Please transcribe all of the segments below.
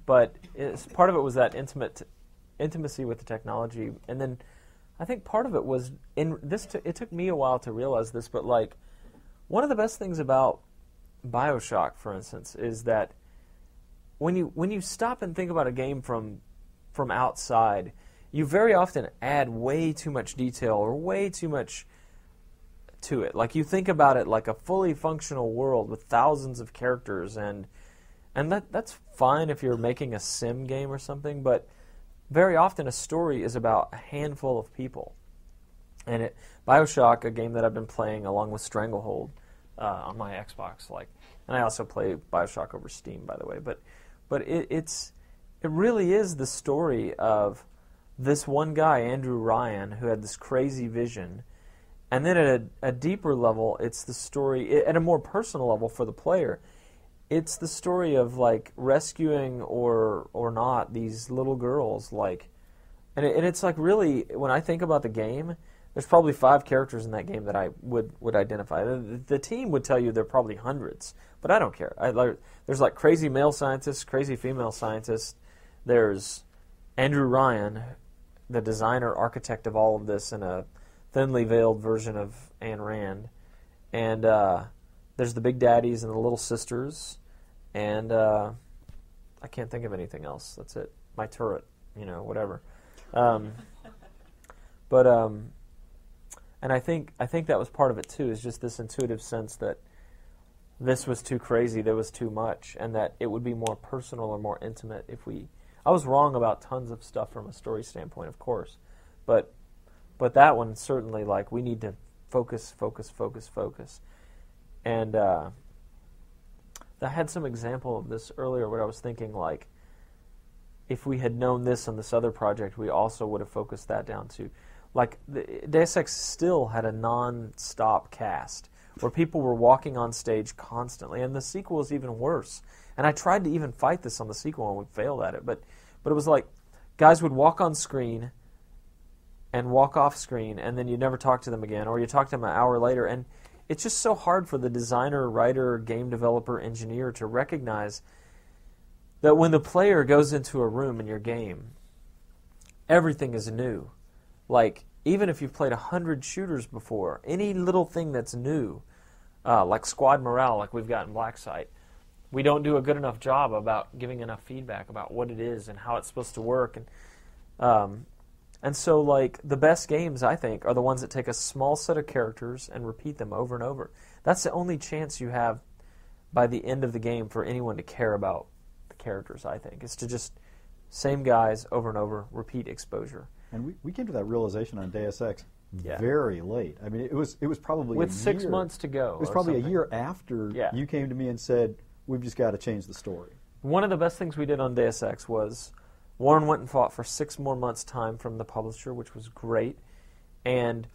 But part of it was that intimacy with the technology, and then I think part of it was it took me a while to realize this, but like one of the best things about BioShock, for instance, is that when you stop and think about a game from outside, you very often add way too much detail or way too much to it. Like you think about it like a fully functional world with thousands of characters, and that's fine if you're making a sim game or something, but very often a story is about a handful of people. And BioShock, a game that I've been playing along with Stranglehold on my Xbox, and I also play BioShock over Steam, by the way, but it really is the story of this one guy, Andrew Ryan, who had this crazy vision. And then at a deeper level, it's the story, at a more personal level for the player, it's the story of like rescuing or not these little girls. And it's like really, when I think about the game, there's probably 5 characters in that game that I would identify. The team would tell you there are probably hundreds, but I don't care. There's like crazy male scientists, crazy female scientists. There's Andrew Ryan, the designer, architect of all of this in a thinly veiled version of Ayn Rand. And there's the big daddies and the little sisters. And I can't think of anything else. That's it. My turret, whatever. And I think that was part of it too, is just this intuitive sense that this was too crazy, there was too much, and that it would be more personal or more intimate if we... I was wrong about tons of stuff from a story standpoint, of course, but that one certainly, we need to focus. And I had some example of this earlier where I was thinking, if we had known this on this other project, we also would have focused that down too. Deus Ex still had a non-stop cast where people were walking on stage constantly, and the sequel is even worse. And I tried to even fight this on the sequel, and we failed at it. But it was like guys would walk on screen and walk off screen, and then you never talk to them again, or you talk to them an hour later. And it's just so hard for the designer, writer, game developer, engineer to recognize that when the player goes into a room in your game, everything is new. Even if you've played 100 shooters before, any little thing that's new, like squad morale, like we've got in Black Site, we don't do a good enough job about giving enough feedback about what it is and how it's supposed to work. And so, the best games, I think, are the ones that take a small set of characters and repeat them over and over. That's the only chance you have by the end of the game for anyone to care about the characters, I think. It's to just, same guys over and over, repeat exposure. And we came to that realization on Deus Ex very late. I mean, it was probably with 6 months to go. It was probably a year after you came to me and said, we've just got to change the story. One of the best things we did on Deus Ex was Warren went and fought for 6 more months' time from the publisher, which was great. And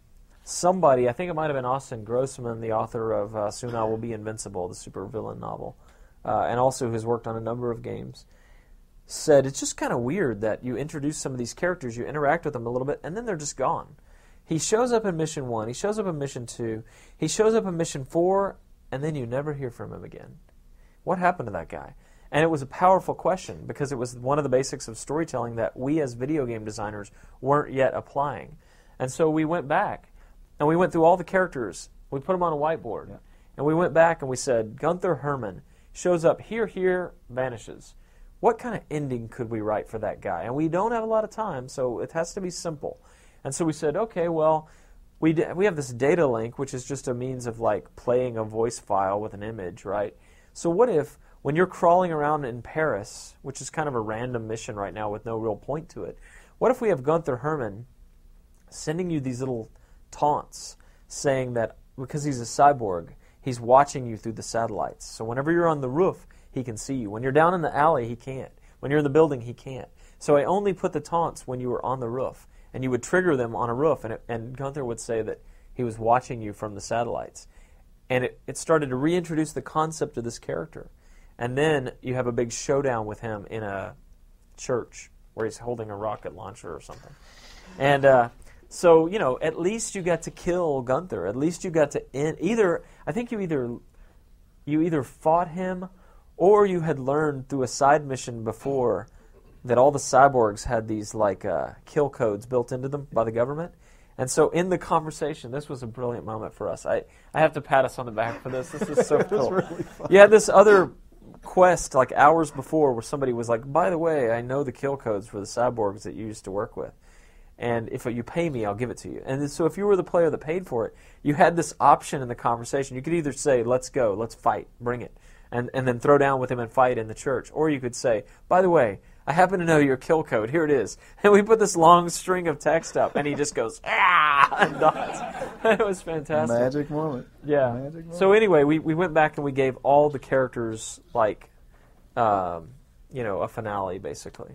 somebody, I think it might have been Austin Grossman, the author of Soon I Will Be Invincible, the supervillain novel, and also has worked on a number of games, said it's just kind of weird that you introduce some of these characters, you interact with them a little bit, and then they're just gone. He shows up in Mission 1, he shows up in Mission 2, he shows up in Mission 4, and then you never hear from him again. What happened to that guy? And it was a powerful question because it was one of the basics of storytelling that we as video game designers weren't yet applying. And so we went back, and we went through all the characters, we put them on a whiteboard, and we went back and we said, Gunther Herman shows up here, vanishes. What kind of ending could we write for that guy? And we don't have a lot of time, so it has to be simple. And so we said, okay, well, we have this data link, which is just a means of playing a voice file with an image, right? So what if, when you're crawling around in Paris, which is kind of a random mission right now with no real point to it, what if we have Gunther Herman sending you these little taunts saying that because he's a cyborg, he's watching you through the satellites. So whenever you're on the roof, he can see you. When you're down in the alley, he can't. When you're in the building, he can't. So I only put the taunts when you were on the roof, and you would trigger them on a roof, and Gunther would say that he was watching you from the satellites. And it started to reintroduce the concept of this character. And then you have a big showdown with him in a church where he's holding a rocket launcher or something. And so, at least you got to kill Gunther. At least you got to end. I think you either fought him or you had learned through a side mission before that all the cyborgs had these kill codes built into them by the government. And so in the conversation, this was a brilliant moment for us. I have to pat us on the back for this. This is so cool. Really fun. You had this other quest hours before where somebody was like, by the way, I know the kill codes for the cyborgs that you used to work with. And if you pay me, I'll give it to you. And so if you were the player that paid for it, you had this option in the conversation. You could either say, let's go, let's fight, bring it, and then throw down with him and fight in the church. Or you could say, by the way, I happen to know your kill code. Here it is. And we put this long string of text up, and he just goes, and dies. It was fantastic. Magic moment. Yeah. Magic moment. So anyway, we went back and we gave all the characters, a finale, basically.